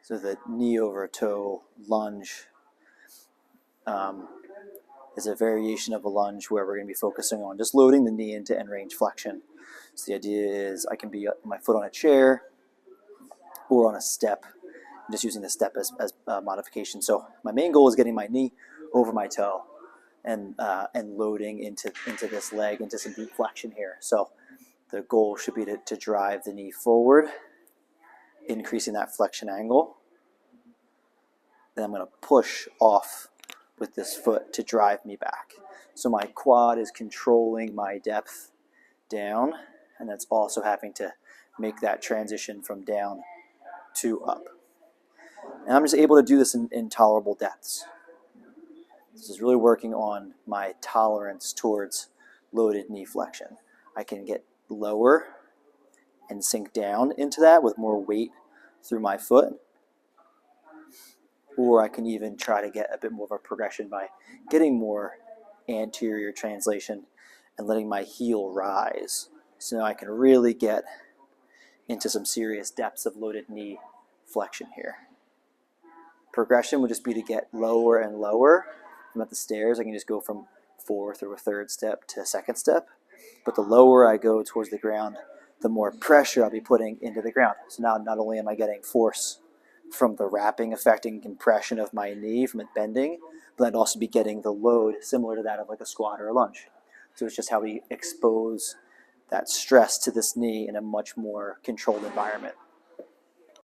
So the knee over toe lunge is a variation of a lunge where we're going to be focusing on just loading the knee into end range flexion. So the idea is I can be my foot on a chair or on a step. I'm just using the step as modification. So my main goal is getting my knee over my toe and loading into this leg, into some deep flexion here. So the goal should be to drive the knee forward, increasing that flexion angle. Then I'm going to push off with this foot to drive me back. So my quad is controlling my depth down, and that's also having to make that transition from down to up. And I'm just able to do this in tolerable depths. This is really working on my tolerance towards loaded knee flexion. I can get lower and sink down into that with more weight through my foot. Or I can even try to get a bit more of a progression by getting more anterior translation and letting my heel rise. So now I can really get into some serious depths of loaded knee flexion here. Progression would just be to get lower and lower. I'm at the stairs, I can just go from fourth or a third step to second step. But the lower I go towards the ground, the more pressure I'll be putting into the ground. So now not only am I getting force from the wrapping affecting compression of my knee from it bending, but I'd also be getting the load similar to that of like a squat or a lunge. So it's just how we expose that stress to this knee in a much more controlled environment.